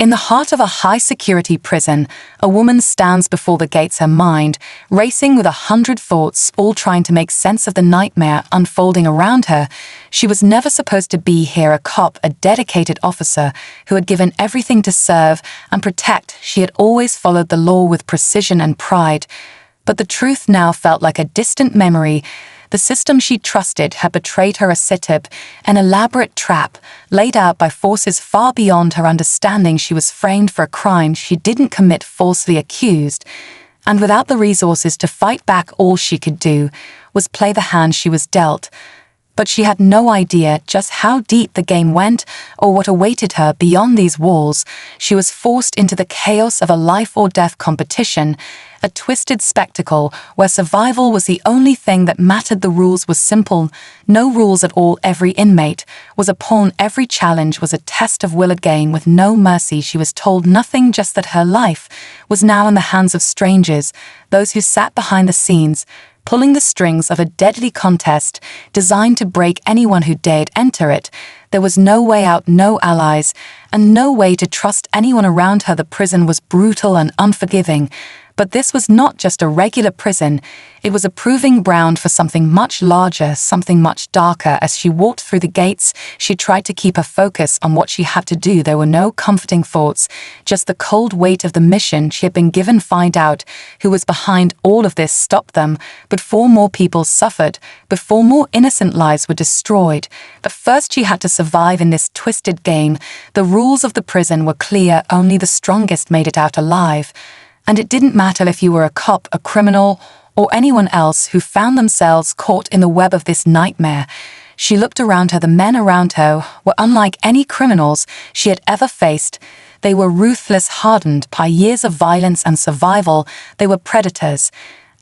In the heart of a high-security prison, a woman stands before the gates, her mind racing with 100 thoughts, all trying to make sense of the nightmare unfolding around her. She was never supposed to be here, a cop, a dedicated officer who had given everything to serve and protect. She had always followed the law with precision and pride. But the truth now felt like a distant memory. The system she trusted had betrayed her, a setup, an elaborate trap, laid out by forces far beyond her understanding. She was framed for a crime she didn't commit, falsely accused, and without the resources to fight back, all she could do was play the hand she was dealt. But she had no idea just how deep the game went or what awaited her beyond these walls. She was forced into the chaos of a life-or-death competition, a twisted spectacle where survival was the only thing that mattered. The rules were simple, no rules at all. Every inmate was a pawn, every challenge was a test of will, again with no mercy. She was told nothing, just that her life was now in the hands of strangers, those who sat behind the scenes, pulling the strings of a deadly contest designed to break anyone who dared enter it. There was no way out, no allies, and no way to trust anyone around her. The prison was brutal and unforgiving. But this was not just a regular prison. It was a proving ground for something much larger, something much darker. As she walked through the gates, she tried to keep her focus on what she had to do. There were no comforting thoughts, just the cold weight of the mission she had been given. Find out who was behind all of this, stop them before more people suffered, before more innocent lives were destroyed. But first she had to survive in this twisted game. The rules of the prison were clear, only the strongest made it out alive. And it didn't matter if you were a cop, a criminal, or anyone else who found themselves caught in the web of this nightmare. She looked around her. The men around her were unlike any criminals she had ever faced. They were ruthless, hardened by years of violence and survival. They were predators.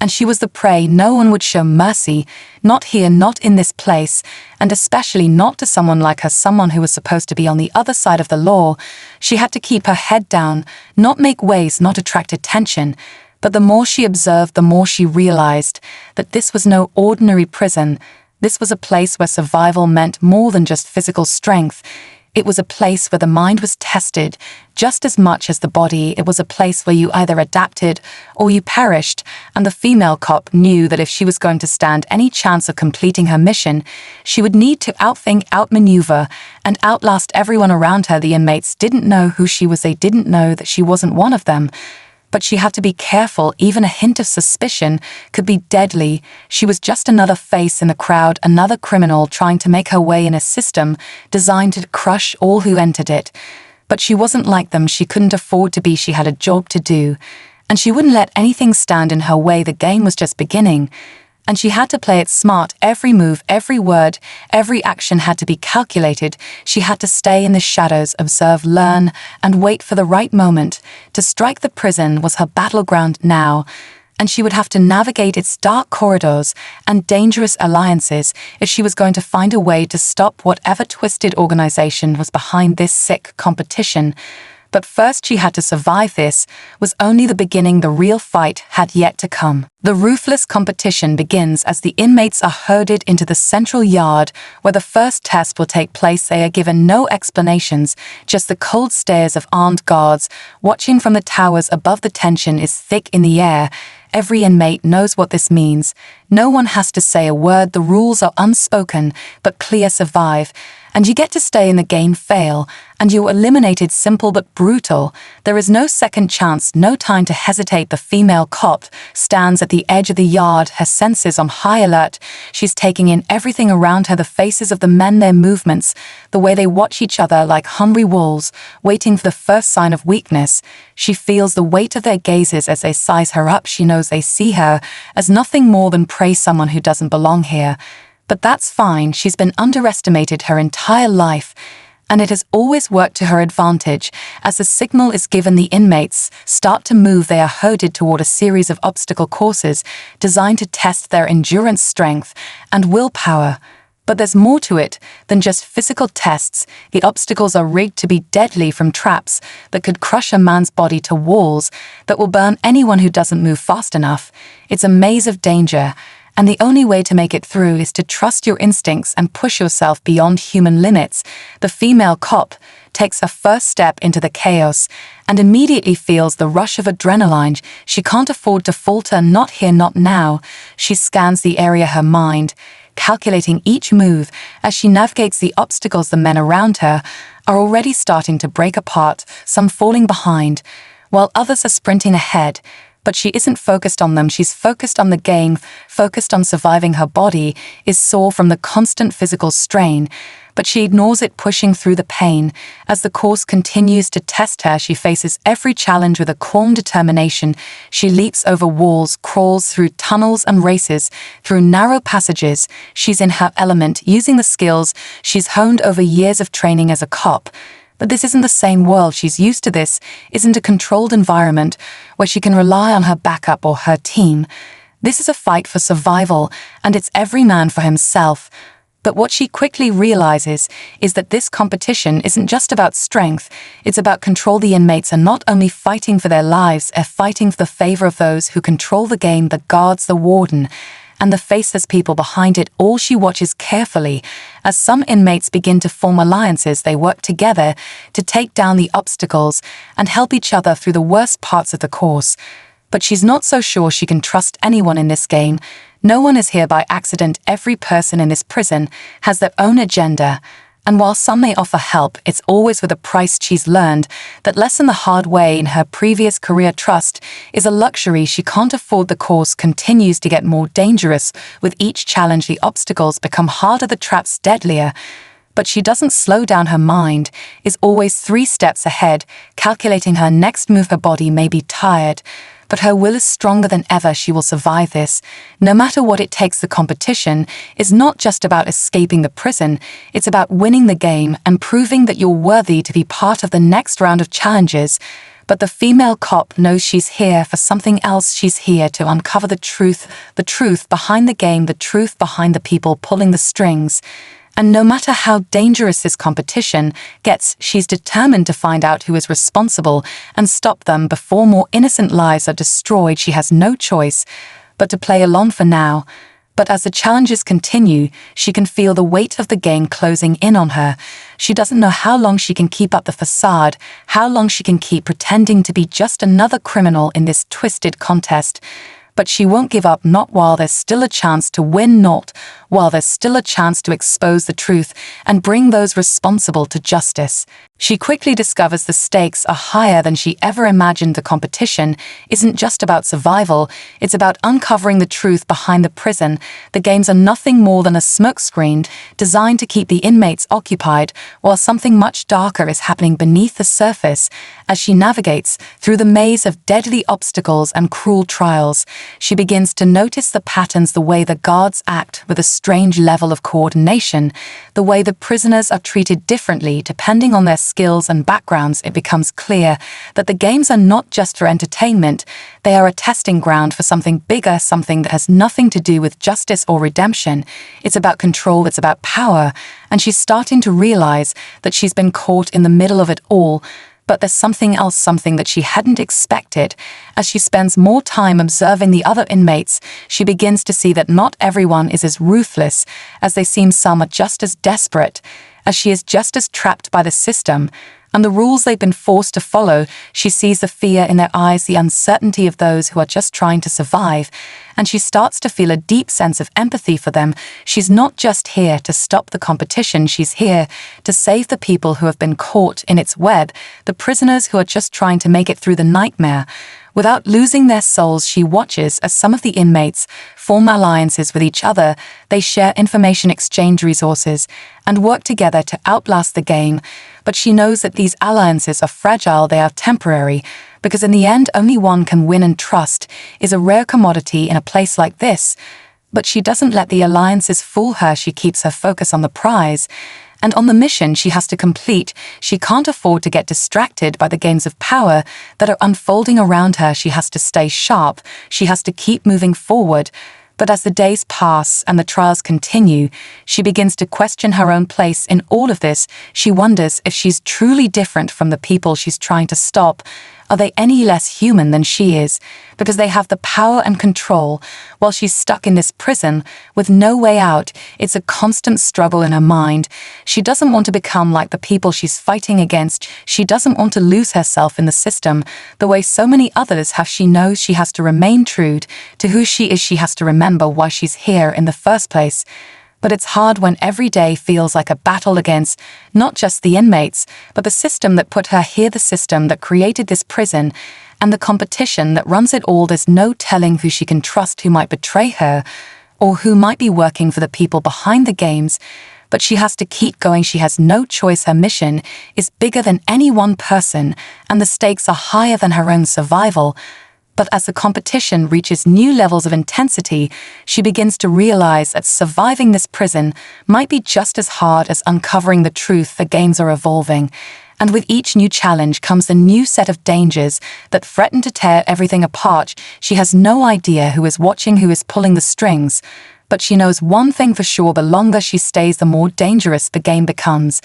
And she was the prey. No one would show mercy, not here, not in this place, and especially not to someone like her, someone who was supposed to be on the other side of the law. She had to keep her head down, not make waves, not attract attention. But the more she observed, the more she realized that this was no ordinary prison. This was a place where survival meant more than just physical strength. It was a place where the mind was tested just as much as the body. It was a place where you either adapted or you perished, and the female cop knew that if she was going to stand any chance of completing her mission, she would need to outthink, outmaneuver, and outlast everyone around her. The inmates didn't know who she was. They didn't know that she wasn't one of them. But she had to be careful. Even a hint of suspicion could be deadly. She was just another face in the crowd, another criminal trying to make her way in a system designed to crush all who entered it. But she wasn't like them. She couldn't afford to be. She had a job to do, and she wouldn't let anything stand in her way. The game was just beginning, and she had to play it smart. Every move, every word, every action had to be calculated. She had to stay in the shadows, observe, learn, and wait for the right moment to strike. The prison was her battleground now, and she would have to navigate its dark corridors and dangerous alliances if she was going to find a way to stop whatever twisted organization was behind this sick competition. But first she had to survive. This was only the beginning. The real fight had yet to come. The ruthless competition begins as the inmates are herded into the central yard where the first test will take place. They are given no explanations, just the cold stares of armed guards watching from the towers above. The tension is thick in the air. Every inmate knows what this means. No one has to say a word. The rules are unspoken but clear. Survive, and you get to stay in the game. Fail, and you're eliminated. Simple but brutal. There is no second chance, no time to hesitate. The female cop stands at the edge of the yard, her senses on high alert. She's taking in everything around her, the faces of the men, their movements, the way they watch each other like hungry wolves, waiting for the first sign of weakness. She feels the weight of their gazes as they size her up. She knows they see her as nothing more than prey, someone who doesn't belong here. But that's fine. She's been underestimated her entire life, and it has always worked to her advantage. As the signal is given, the inmates start to move. They are herded toward a series of obstacle courses designed to test their endurance, strength, and willpower. But there's more to it than just physical tests. The obstacles are rigged to be deadly, from traps that could crush a man's body to walls that will burn anyone who doesn't move fast enough. It's a maze of danger, and the only way to make it through is to trust your instincts and push yourself beyond human limits. The female cop takes a first step into the chaos and immediately feels the rush of adrenaline. She can't afford to falter, not here, not now. She scans the area, her mind, calculating each move as she navigates the obstacles. The men around her are already starting to break apart, some falling behind, while others are sprinting ahead. But she isn't focused on them, she's focused on the game, focused on surviving. Her body is sore from the constant physical strain, but she ignores it, pushing through the pain. As the course continues to test her, she faces every challenge with a calm determination. She leaps over walls, crawls through tunnels and races through narrow passages. She's in her element, using the skills she's honed over years of training as a cop. But this isn't the same world she's used to. This isn't a controlled environment where she can rely on her backup or her team. This is a fight for survival, and it's every man for himself. But what she quickly realizes is that this competition isn't just about strength, it's about control. The inmates are not only fighting for their lives, they're fighting for the favor of those who control the game, the guards, the warden, and the faceless people behind it all. She watches carefully as some inmates begin to form alliances. They work together to take down the obstacles and help each other through the worst parts of the course. But she's not so sure she can trust anyone in this game. No one is here by accident. Every person in this prison has their own agenda. And while some may offer help, it's always with a price. She's learned that lesson the hard way in her previous career. Trust is a luxury she can't afford. The course continues to get more dangerous. With each challenge, the obstacles become harder, the traps deadlier. But she doesn't slow down. Her mind is always 3 steps ahead, calculating her next move. Her body may be tired, but her will is stronger than ever. She will survive this, no matter what it takes. The competition is not just about escaping the prison, it's about winning the game and proving that you're worthy to be part of the next round of challenges. But the female cop knows she's here for something else. She's here to uncover the truth behind the game, the truth behind the people pulling the strings. And no matter how dangerous this competition gets, she's determined to find out who is responsible and stop them before more innocent lives are destroyed. She has no choice but to play along for now. But as the challenges continue, she can feel the weight of the game closing in on her. She doesn't know how long she can keep up the facade, how long she can keep pretending to be just another criminal in this twisted contest. But she won't give up, not while there's still a chance to win, not while there's still a chance to expose the truth and bring those responsible to justice. She quickly discovers the stakes are higher than she ever imagined. The competition isn't just about survival, it's about uncovering the truth behind the prison. The games are nothing more than a smokescreen designed to keep the inmates occupied, while something much darker is happening beneath the surface. As she navigates through the maze of deadly obstacles and cruel trials, she begins to notice the patterns, the way the guards act with a strange level of coordination, the way the prisoners are treated differently depending on their skills and backgrounds. It becomes clear that the games are not just for entertainment, they are a testing ground for something bigger, something that has nothing to do with justice or redemption. It's about control, it's about power, and she's starting to realize that she's been caught in the middle of it all. But there's something else, something that she hadn't expected. As she spends more time observing the other inmates, she begins to see that not everyone is as ruthless as they seem. Some are just as desperate, as she is just as trapped by the system and the rules they've been forced to follow. She sees the fear in their eyes, the uncertainty of those who are just trying to survive, and she starts to feel a deep sense of empathy for them. She's not just here to stop the competition, she's here to save the people who have been caught in its web, the prisoners who are just trying to make it through the nightmare. Without losing their souls, she watches as some of the inmates form alliances with each other. They share information, exchange resources, and work together to outlast the game. But she knows that these alliances are fragile, they are temporary, because in the end only one can win, and trust is a rare commodity in a place like this. But she doesn't let the alliances fool her. She keeps her focus on the prize and on the mission she has to complete. She can't afford to get distracted by the games of power that are unfolding around her. She has to stay sharp. She has to keep moving forward. But as the days pass and the trials continue, she begins to question her own place in all of this. She wonders if she's truly different from the people she's trying to stop. Are they any less human than she is? Because they have the power and control, while she's stuck in this prison with no way out. It's a constant struggle in her mind. She doesn't want to become like the people she's fighting against. She doesn't want to lose herself in the system the way so many others have. She knows she has to remain true to who she is. She has to remember why she's here in the first place. But it's hard when every day feels like a battle against not just the inmates, but the system that put her here, the system that created this prison, and the competition that runs it all. There's no telling who she can trust, who might betray her, or who might be working for the people behind the games. But she has to keep going. She has no choice. Her mission is bigger than any one person, and the stakes are higher than her own survival. But as the competition reaches new levels of intensity, she begins to realize that surviving this prison might be just as hard as uncovering the truth. The games are evolving, and with each new challenge comes a new set of dangers that threaten to tear everything apart. She has no idea who is watching, who is pulling the strings, but she knows one thing for sure: the longer she stays, the more dangerous the game becomes.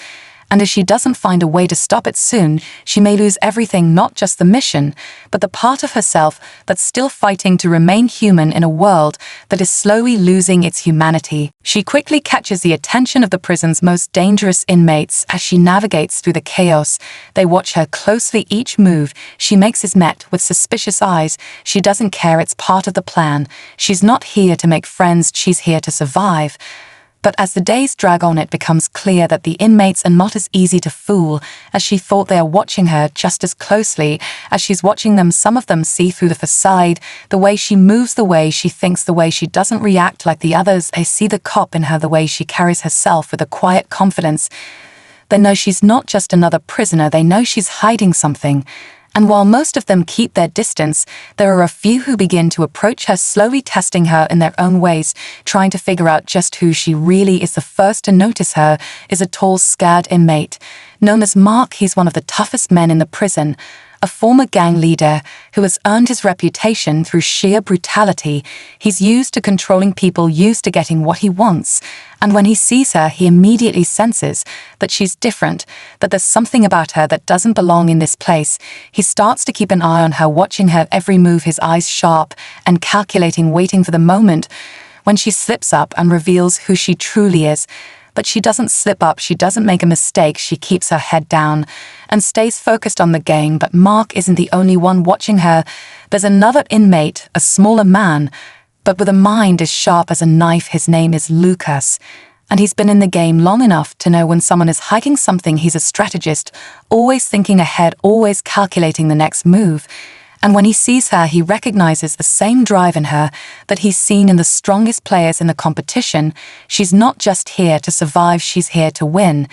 And if she doesn't find a way to stop it soon, she may lose everything, not just the mission, but the part of herself that's still fighting to remain human in a world that is slowly losing its humanity. She quickly catches the attention of the prison's most dangerous inmates as she navigates through the chaos. They watch her closely. Each move she makes is met with suspicious eyes. She doesn't care. It's part of the plan. She's not here to make friends. She's here to survive. But as the days drag on, it becomes clear that the inmates are not as easy to fool as she thought. They are watching her just as closely as she's watching them. Some of them see through the facade, the way she moves, the way she thinks, the way she doesn't react like the others. They see the cop in her, the way she carries herself with a quiet confidence. They know she's not just another prisoner. They know she's hiding something. And while most of them keep their distance, there are a few who begin to approach her, slowly testing her in their own ways, trying to figure out just who she really is. The first to notice her is a tall, scared inmate known as Mark. He's one of the toughest men in the prison, a former gang leader who has earned his reputation through sheer brutality. He's used to controlling people, used to getting what he wants. And when he sees her, he immediately senses that she's different, that there's something about her that doesn't belong in this place. He starts to keep an eye on her, watching her every move, his eyes sharp and calculating, waiting for the moment when she slips up and reveals who she truly is. But she doesn't slip up, she doesn't make a mistake. She keeps her head down and stays focused on the game. But Mark isn't the only one watching her. There's another inmate, a smaller man, but with a mind as sharp as a knife. His name is Lucas, and he's been in the game long enough to know when someone is hiding something. He's a strategist, always thinking ahead, always calculating the next move. And when he sees her, he recognizes the same drive in her that he's seen in the strongest players in the competition. She's not just here to survive, she's here to win.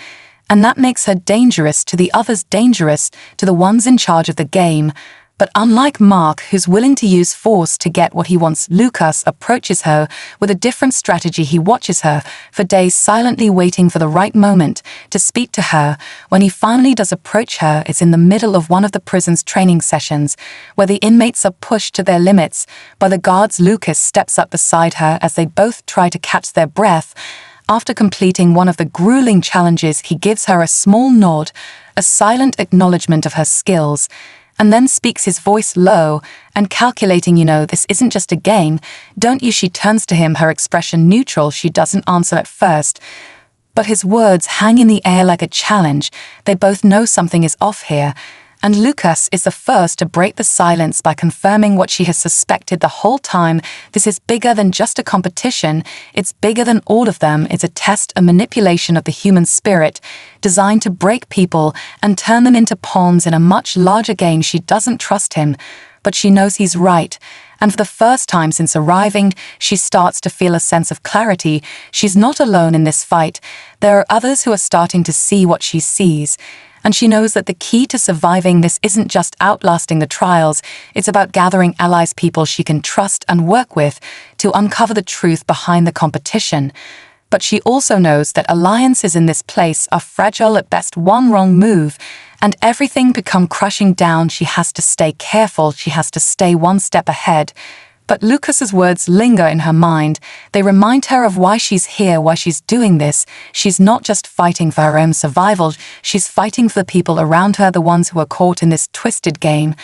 And that makes her dangerous to the others, dangerous to the ones in charge of the game. But unlike Mark, who's willing to use force to get what he wants, Lucas approaches her with a different strategy. He watches her for days, silently waiting for the right moment to speak to her. When he finally does approach her, it's in the middle of one of the prison's training sessions, where the inmates are pushed to their limits by the guards. Lucas steps up beside her as they both try to catch their breath. After completing one of the grueling challenges, he gives her a small nod, a silent acknowledgement of her skills, and then speaks, his voice low and calculating. "You know, this isn't just a game, don't you?" She turns to him, her expression neutral. She doesn't answer at first, but his words hang in the air like a challenge. They both know something is off here, and Lucas is the first to break the silence by confirming what she has suspected the whole time. This is bigger than just a competition. It's bigger than all of them. It's a test, a manipulation of the human spirit, designed to break people and turn them into pawns in a much larger game. She doesn't trust him, but she knows he's right. And for the first time since arriving, she starts to feel a sense of clarity. She's not alone in this fight. There are others who are starting to see what she sees. And she knows that the key to surviving this isn't just outlasting the trials, it's about gathering allies, people she can trust and work with to uncover the truth behind the competition. But she also knows that alliances in this place are fragile. At best, one wrong move and everything become crushing down. She has to stay careful, she has to stay one step ahead. But Lucas's words linger in her mind. They remind her of why she's here, why she's doing this. She's not just fighting for her own survival, she's fighting for the people around her, the ones who are caught in this twisted game.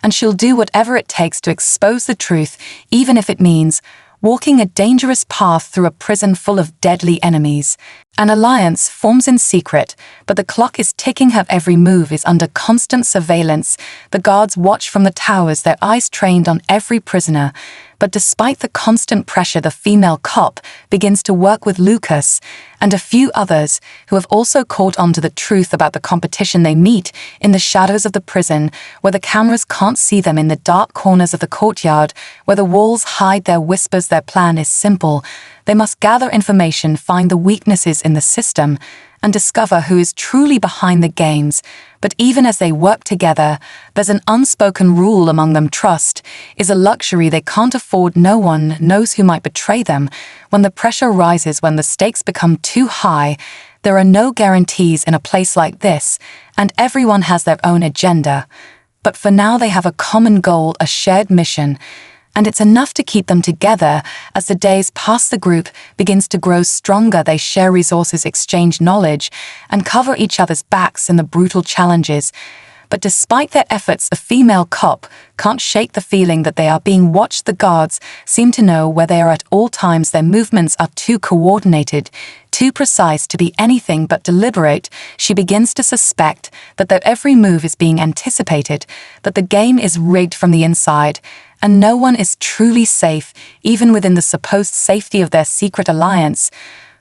And she'll do whatever it takes to expose the truth, even if it means walking a dangerous path through a prison full of deadly enemies. An alliance forms in secret, but the clock is ticking. Her every move is under constant surveillance. The guards watch from the towers, their eyes trained on every prisoner. But despite the constant pressure, the female cop begins to work with Lucas and a few others who have also caught on to the truth about the competition. They meet in the shadows of the prison, where the cameras can't see them, in the dark corners of the courtyard, where the walls hide their whispers. Their plan is simple. They must gather information, find the weaknesses in the system, and discover who is truly behind the games. But even as they work together, there's an unspoken rule among them. Trust is a luxury they can't afford. No one knows who might betray them. When the pressure rises, when the stakes become too high, there are no guarantees in a place like this, and everyone has their own agenda. But for now they have a common goal, a shared mission, and it's enough to keep them together. As the days pass, the group begins to grow stronger. They share resources, exchange knowledge, and cover each other's backs in the brutal challenges. But despite their efforts, a female cop can't shake the feeling that they are being watched. The guards seem to know where they are at all times. Their movements are too coordinated, too precise to be anything but deliberate. She begins to suspect that their every move is being anticipated, that the game is rigged from the inside, and no one is truly safe, even within the supposed safety of their secret alliance.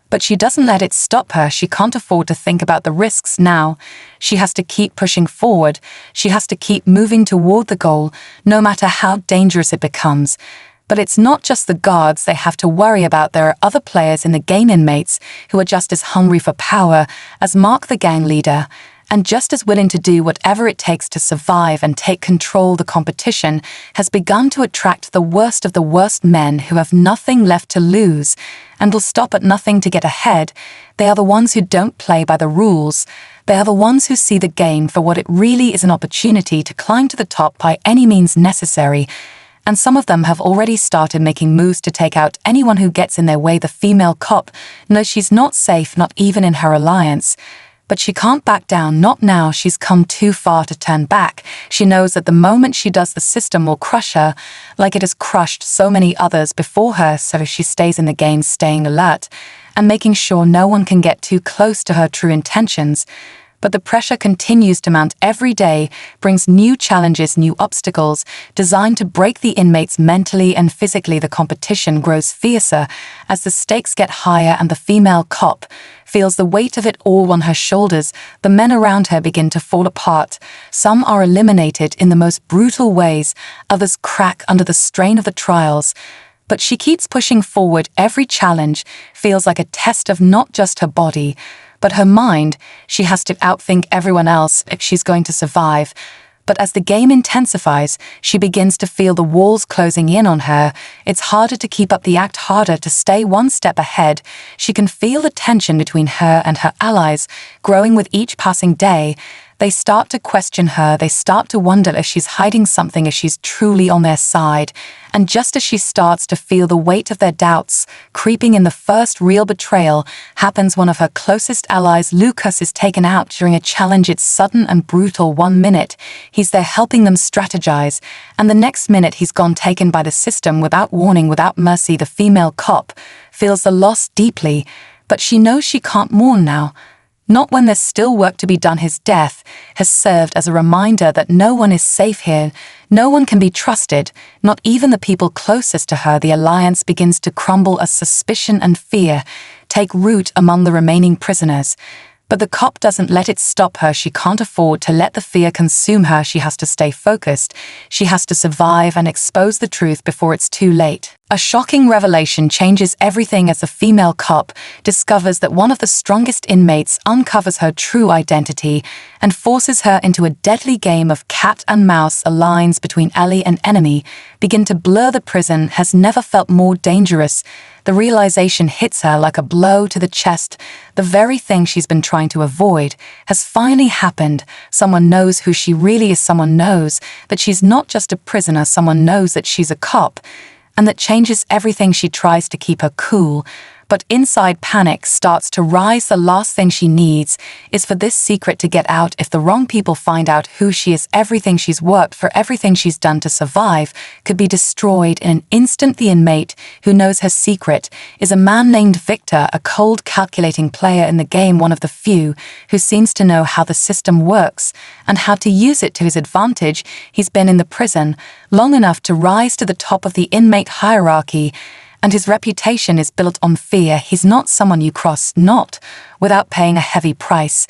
But she doesn't let it stop her. She can't afford to think about the risks now. She has to keep pushing forward. She has to keep moving toward the goal, no matter how dangerous it becomes. But it's not just the guards they have to worry about. There are other players in the game, inmates, who are just as hungry for power as Mark, the gang leader, and just as willing to do whatever it takes to survive and take control. The competition has begun to attract the worst of the worst, men who have nothing left to lose and will stop at nothing to get ahead. They are the ones who don't play by the rules. They are the ones who see the game for what it really is, an opportunity to climb to the top by any means necessary. And some of them have already started making moves to take out anyone who gets in their way. The female cop knows she's not safe, not even in her alliance. But she can't back down, not now. She's come too far to turn back. She knows that the moment she does, the system will crush her, like it has crushed so many others before her. So she stays in the game, staying alert and making sure no one can get too close to her true intentions. But the pressure continues to mount. Every day brings new challenges, new obstacles, designed to break the inmates mentally and physically. The competition grows fiercer as the stakes get higher, and the female cop feels the weight of it all on her shoulders. The men around her begin to fall apart. Some are eliminated in the most brutal ways. Others crack under the strain of the trials. But she keeps pushing forward. Every challenge feels like a test of not just her body, but her mind. She has to outthink everyone else if she's going to survive. But as the game intensifies, she begins to feel the walls closing in on her. It's harder to keep up the act, harder to stay one step ahead. She can feel the tension between her and her allies growing with each passing day. They start to question her. They start to wonder if she's hiding something, if she's truly on their side. And just as she starts to feel the weight of their doubts creeping in, the first real betrayal happens. One of her closest allies, Lucas, is taken out during a challenge. It's sudden and brutal. 1 minute, he's there helping them strategize, and the next minute he's gone, taken by the system without warning, without mercy. The female cop feels the loss deeply, but she knows she can't mourn now. Not when there's still work to be done. His death has served as a reminder that no one is safe here. No one can be trusted, not even the people closest to her. The alliance begins to crumble as suspicion and fear take root among the remaining prisoners. But the cop doesn't let it stop her. She can't afford to let the fear consume her. She has to stay focused. She has to survive and expose the truth before it's too late. A shocking revelation changes everything as the female cop discovers that one of the strongest inmates uncovers her true identity and forces her into a deadly game of cat and mouse. The lines between ally and enemy begin to blur. The prison has never felt more dangerous. The realization hits her like a blow to the chest. The very thing she's been trying to avoid has finally happened. Someone knows who she really is. Someone knows that she's not just a prisoner. Someone knows that she's a cop. and that changes everything. She tries to keep her cool, but inside panic starts to rise. The last thing she needs is for this secret to get out. If the wrong people find out who she is, everything she's worked for, everything she's done to survive, could be destroyed in an instant. The inmate who knows her secret is a man named Victor, a cold, calculating player in the game, one of the few who seems to know how the system works and how to use it to his advantage. He's been in the prison long enough to rise to the top of the inmate hierarchy, and his reputation is built on fear. He's not someone you cross, not without paying a heavy price.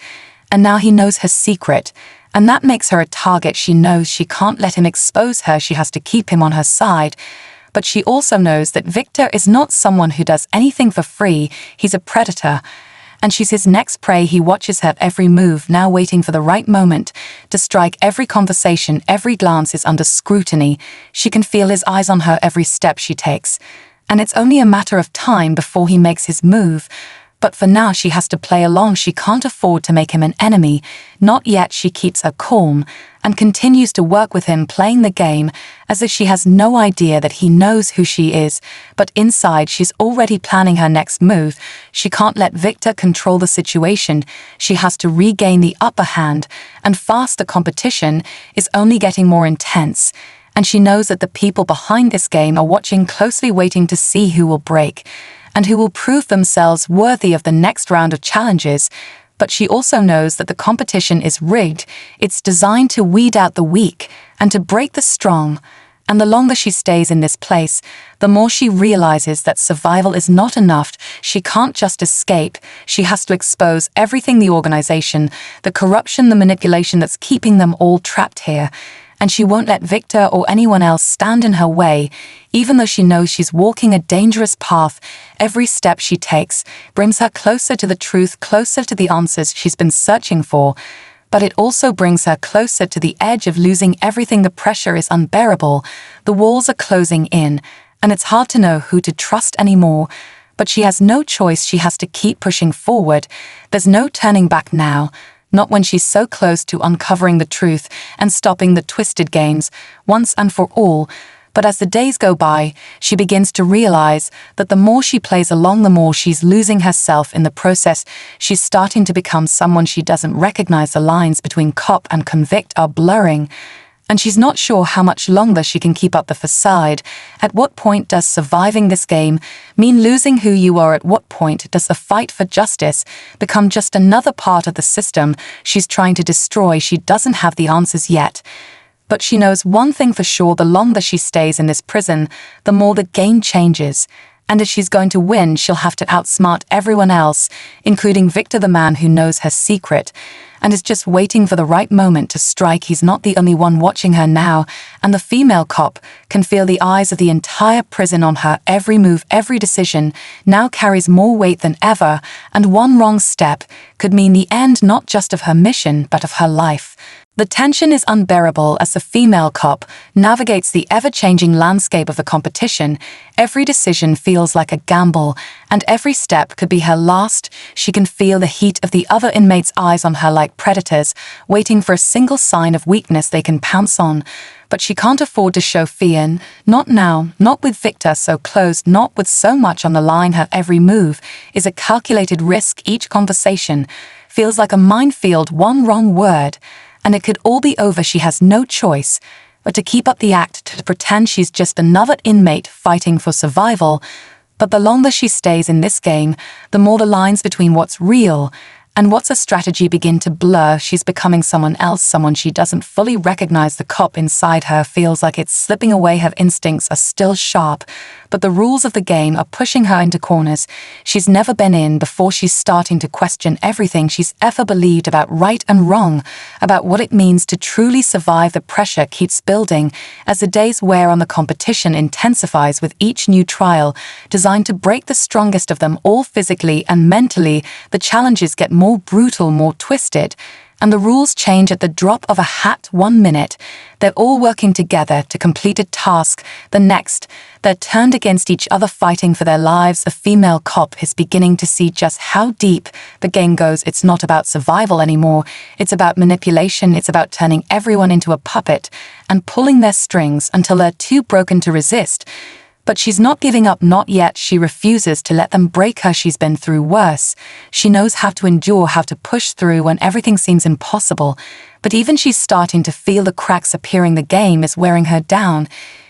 And now he knows her secret, and that makes her a target. She knows she can't let him expose her. She has to keep him on her side. But she also knows that Victor is not someone who does anything for free. He's a predator, and she's his next prey. He watches her every move, now waiting for the right moment to strike. Every conversation, every glance is under scrutiny. She can feel his eyes on her every step she takes, and it's only a matter of time before he makes his move. But for now, she has to play along. She can't afford to make him an enemy. Not yet. She keeps her calm and continues to work with him, playing the game as if she has no idea that he knows who she is. But inside, she's already planning her next move. She can't let Victor control the situation. She has to regain the upper hand, and fast. The competition is only getting more intense, and she knows that the people behind this game are watching closely, waiting to see who will break and who will prove themselves worthy of the next round of challenges. But she also knows that the competition is rigged. It's designed to weed out the weak and to break the strong. And the longer she stays in this place, the more she realizes that survival is not enough. She can't just escape. She has to expose everything: the organization, the corruption, the manipulation that's keeping them all trapped here. And she won't let Victor or anyone else stand in her way, even though she knows she's walking a dangerous path. Every step she takes brings her closer to the truth, closer to the answers she's been searching for. But it also brings her closer to the edge of losing everything. The pressure is unbearable. The walls are closing in, and it's hard to know who to trust anymore. But she has no choice. She has to keep pushing forward. There's no turning back now. Not when she's so close to uncovering the truth and stopping the twisted games once and for all. But as the days go by, she begins to realize that the more she plays along, the more she's losing herself in the process. She's starting to become someone she doesn't recognize. The lines between cop and convict are blurring, and she's not sure how much longer she can keep up the facade. At what point does surviving this game mean losing who you are? At what point does the fight for justice become just another part of the system she's trying to destroy? She doesn't have the answers yet. But she knows one thing for sure: the longer she stays in this prison, the more the game changes. And if she's going to win, she'll have to outsmart everyone else, including Victor, the man who knows her secret and is just waiting for the right moment to strike. He's not the only one watching her now, and the female cop can feel the eyes of the entire prison on her. Every move, every decision now carries more weight than ever, and one wrong step could mean the end not just of her mission, but of her life. The tension is unbearable as the female cop navigates the ever-changing landscape of the competition. Every decision feels like a gamble, and every step could be her last. She can feel the heat of the other inmates' eyes on her like predators, waiting for a single sign of weakness they can pounce on. But she can't afford to show fear. Not now, not with Victor so close, not with so much on the line. Her every move is a calculated risk. Each conversation feels like a minefield. One wrong word, and it could all be over. She has no choice but to keep up the act, to pretend she's just another inmate fighting for survival. But the longer she stays in this game, the more the lines between what's real and what's a strategy begin to blur. She's becoming someone else, someone she doesn't fully recognize. The cop inside her feels like it's slipping away. Her instincts are still sharp, but the rules of the game are pushing her into corners she's never been in before. She's starting to question everything she's ever believed about right and wrong, about what it means to truly survive. The pressure keeps building as the days wear on. The competition intensifies with each new trial, designed to break the strongest of them all physically and mentally. The challenges get more brutal, more twisted, and the rules change at the drop of a hat. 1 minute, they're all working together to complete a task. The next, they're turned against each other, fighting for their lives. A female cop is beginning to see just how deep the game goes. It's not about survival anymore. It's about manipulation. It's about turning everyone into a puppet and pulling their strings until they're too broken to resist. But she's not giving up, not yet. She refuses to let them break her. She's been through worse. She knows how to endure, how to push through when everything seems impossible. But even she's starting to feel the cracks appearing. The game is wearing her down.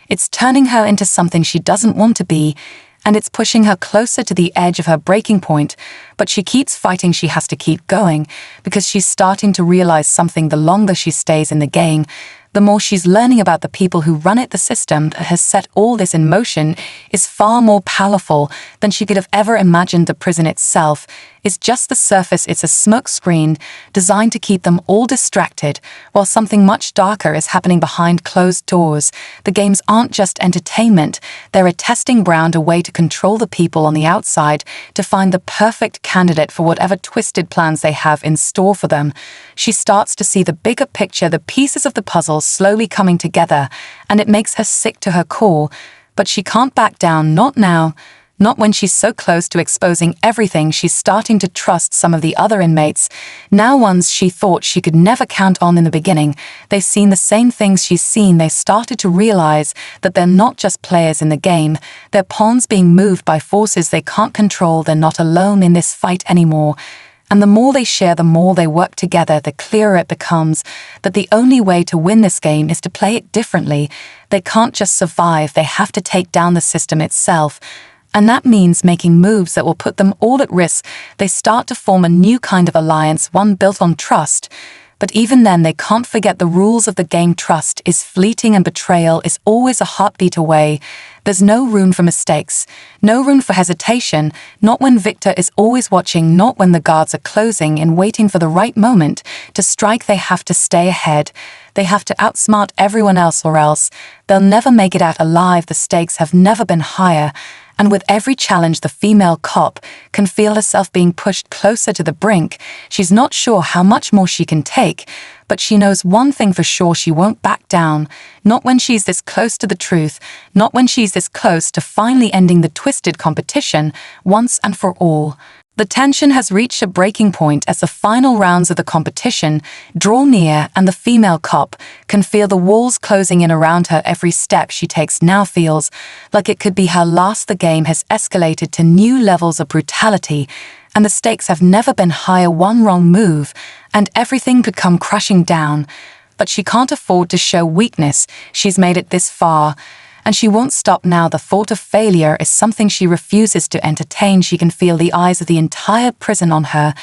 It's turning her into something she doesn't want to be, and it's pushing her closer to the edge of her breaking point. But she keeps fighting. She has to keep going, because she's starting to realize something. The longer she stays in the game, the more she's learning about the people who run it. The system that has set all this in motion is far more powerful than she could have ever imagined. The prison itself is just the surface. It's a smoke screen designed to keep them all distracted, while something much darker is happening behind closed doors. The games aren't just entertainment. They're a testing ground, a way to control the people on the outside, to find the perfect candidate for whatever twisted plans they have in store for them. She starts to see the bigger picture, the pieces of the puzzle slowly coming together, and it makes her sick to her core. But she can't back down, not now. Not when she's so close to exposing everything. She's starting to trust some of the other inmates, now ones she thought she could never count on in the beginning. They've seen the same things she's seen. They started to realize that they're not just players in the game. They're pawns being moved by forces they can't control. They're not alone in this fight anymore. And the more they share, the more they work together, the clearer it becomes that the only way to win this game is to play it differently. They can't just survive. They have to take down the system itself. And that means making moves that will put them all at risk. They start to form a new kind of alliance, one built on trust. But even then, they can't forget the rules of the game. Trust is fleeting and betrayal is always a heartbeat away. There's no room for mistakes, no room for hesitation, not when Victor is always watching, not when the guards are closing in, waiting for the right moment to strike. They have to stay ahead. They have to outsmart everyone else, or else they'll never make it out alive. The stakes have never been higher. And with every challenge, the female cop can feel herself being pushed closer to the brink. She's not sure how much more she can take, but she knows one thing for sure: she won't back down. Not when she's this close to the truth, not when she's this close to finally ending the twisted competition once and for all. The tension has reached a breaking point as the final rounds of the competition draw near, and the female cop can feel the walls closing in around her. Every step she takes now feels like it could be her last. The game has escalated to new levels of brutality, and the stakes have never been higher. One wrong move, and everything could come crashing down. But she can't afford to show weakness. She's made it this far, and she won't stop now. The thought of failure is something she refuses to entertain. She can feel the eyes of the entire prison on her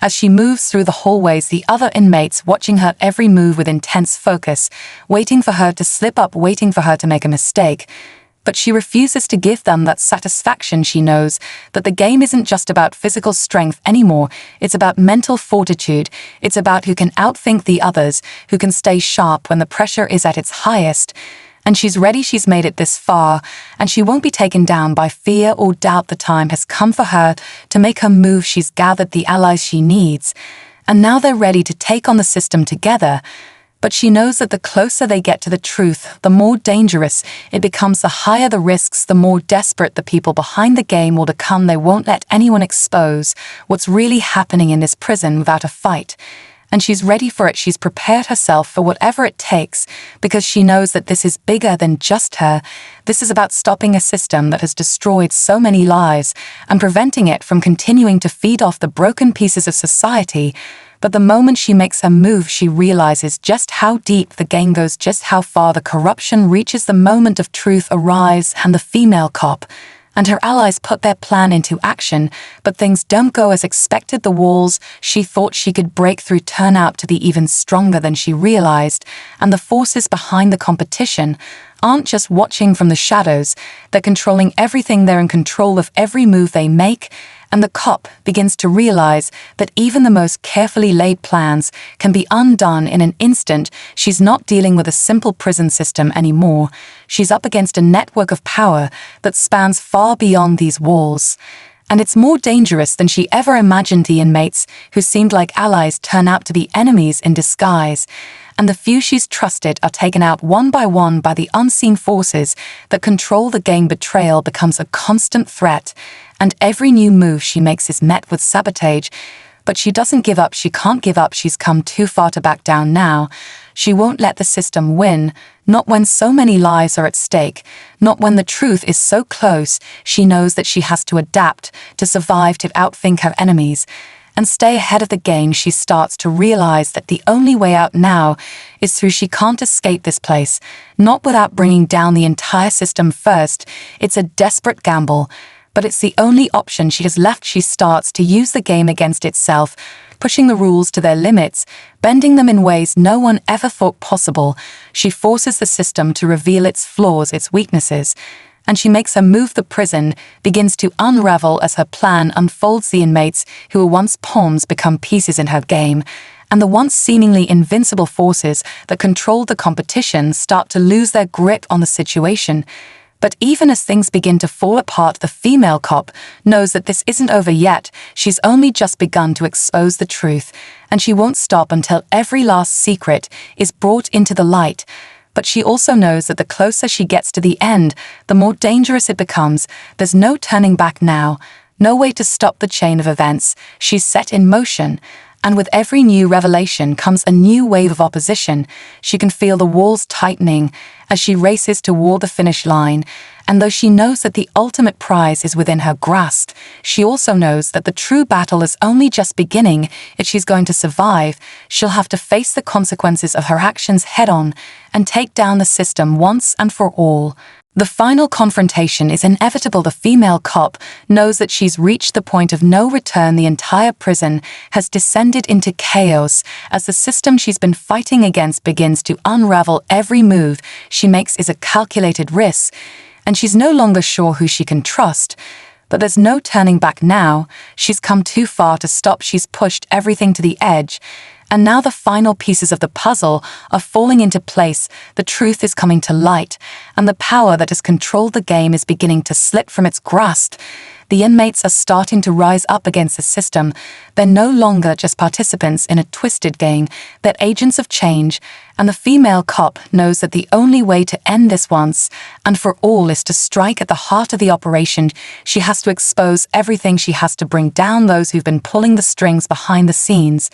as she moves through the hallways, the other inmates watching her every move with intense focus, waiting for her to slip up, waiting for her to make a mistake. But she refuses to give them that satisfaction. She knows that the game isn't just about physical strength anymore. It's about mental fortitude. It's about who can outthink the others, who can stay sharp when the pressure is at its highest. And she's ready. She's made it this far, and she won't be taken down by fear or doubt. The time has come for her to make her move. She's gathered the allies she needs, and now they're ready to take on the system together. But she knows that the closer they get to the truth, the more dangerous it becomes. The higher the risks, the more desperate the people behind the game will become. They won't let anyone expose what's really happening in this prison without a fight. And she's ready for it. She's prepared herself for whatever it takes, because she knows that this is bigger than just her. This is about stopping a system that has destroyed so many lives and preventing it from continuing to feed off the broken pieces of society. But the moment she makes her move, she realizes just how deep the game goes, just how far the corruption reaches. The moment of truth arrives, and the female cop and her allies put their plan into action, but things don't go as expected. The walls she thought she could break through turn out to be even stronger than she realized, and the forces behind the competition aren't just watching from the shadows. They're controlling everything. They're in control of every move they make, and the cop begins to realize that even the most carefully laid plans can be undone in an instant. She's not dealing with a simple prison system anymore. She's up against a network of power that spans far beyond these walls. And it's more dangerous than she ever imagined. The inmates who seemed like allies turn out to be enemies in disguise, and the few she's trusted are taken out one by one by the unseen forces that control the game. Betrayal becomes a constant threat, and every new move she makes is met with sabotage. But she doesn't give up, she can't give up, she's come too far to back down now. She won't let the system win, not when so many lives are at stake, not when the truth is so close. She knows that she has to adapt, to survive, to outthink her enemies, and stay ahead of the game. She starts to realize that the only way out now is through. She can't escape this place, not without bringing down the entire system first. It's a desperate gamble, but it's the only option she has left. She starts to use the game against itself, pushing the rules to their limits, bending them in ways no one ever thought possible. She forces the system to reveal its flaws, its weaknesses, and she makes her move. The prison begins to unravel as her plan unfolds. The inmates who were once pawns become pieces in her game, and the once seemingly invincible forces that controlled the competition start to lose their grip on the situation. But even as things begin to fall apart, the female cop knows that this isn't over yet. She's only just begun to expose the truth, and she won't stop until every last secret is brought into the light. But she also knows that the closer she gets to the end, the more dangerous it becomes. There's no turning back now, no way to stop the chain of events she's set in motion. And with every new revelation comes a new wave of opposition. She can feel the walls tightening as she races toward the finish line. And though she knows that the ultimate prize is within her grasp, she also knows that the true battle is only just beginning. If she's going to survive, she'll have to face the consequences of her actions head-on and take down the system once and for all. The final confrontation is inevitable. The female cop knows that she's reached the point of no return. The entire prison has descended into chaos as the system she's been fighting against begins to unravel. Every move she makes is a calculated risk, and she's no longer sure who she can trust. But there's no turning back now. She's come too far to stop. She's pushed everything to the edge, and now the final pieces of the puzzle are falling into place. The truth is coming to light, and the power that has controlled the game is beginning to slip from its grasp. The inmates are starting to rise up against the system. They're no longer just participants in a twisted game, they're agents of change, and the female cop knows that the only way to end this once and for all is to strike at the heart of the operation. She has to expose everything. She has to bring down those who've been pulling the strings behind the scenes.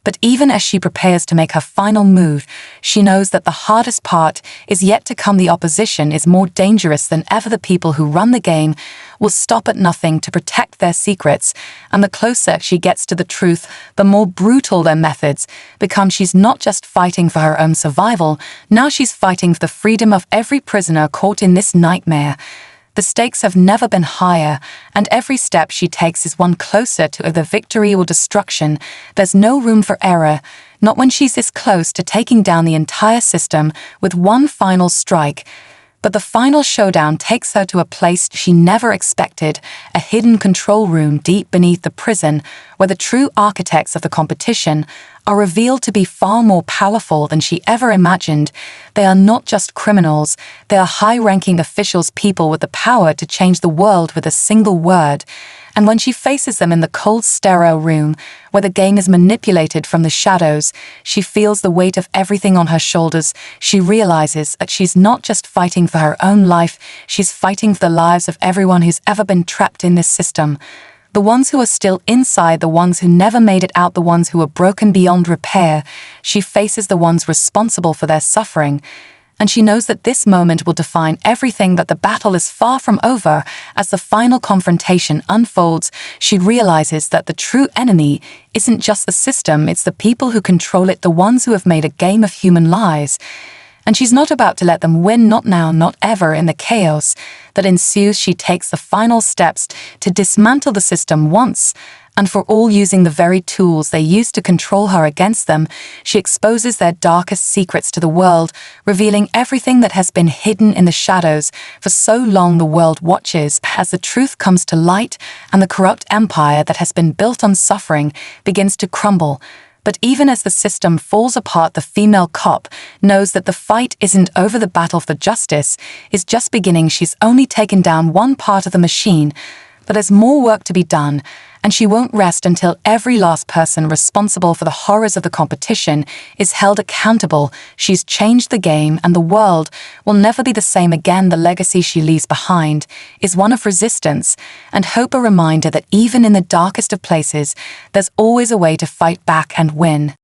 But even as she prepares to make her final move, she knows that the hardest part is yet to come. The opposition is more dangerous than ever. The people who run the game will stop at nothing to protect their secrets, and the closer she gets to the truth, the more brutal their methods become. She's not just fighting for her own survival, now she's fighting for the freedom of every prisoner caught in this nightmare. The stakes have never been higher, and every step she takes is one closer to either victory or destruction. There's no room for error, not when she's this close to taking down the entire system with one final strike. But the final showdown takes her to a place she never expected, a hidden control room deep beneath the prison, where the true architects of the competition are revealed to be far more powerful than she ever imagined. They are not just criminals, they are high-ranking officials, people with the power to change the world with a single word. And when she faces them in the cold, sterile room, where the game is manipulated from the shadows, she feels the weight of everything on her shoulders. She realizes that she's not just fighting for her own life, she's fighting for the lives of everyone who's ever been trapped in this system. The ones who are still inside, the ones who never made it out, the ones who are broken beyond repair. She faces the ones responsible for their suffering, and she knows that this moment will define everything. But the battle is far from over. As the final confrontation unfolds, she realizes that the true enemy isn't just the system, it's the people who control it, the ones who have made a game of human lives. And she's not about to let them win, not now, not ever. In the chaos that ensues, she takes the final steps to dismantle the system once and for all, using the very tools they used to control her against them. She exposes their darkest secrets to the world, revealing everything that has been hidden in the shadows. For so long the world watches as the truth comes to light, and the corrupt empire that has been built on suffering begins to crumble. But even as the system falls apart, the female cop knows that the fight isn't over. The battle for justice is just beginning. She's only taken down one part of the machine, but there's more work to be done. and she won't rest until every last person responsible for the horrors of the competition is held accountable. She's changed the game, and the world will never be the same again. The legacy she leaves behind is one of resistance and hope, a reminder that even in the darkest of places, there's always a way to fight back and win.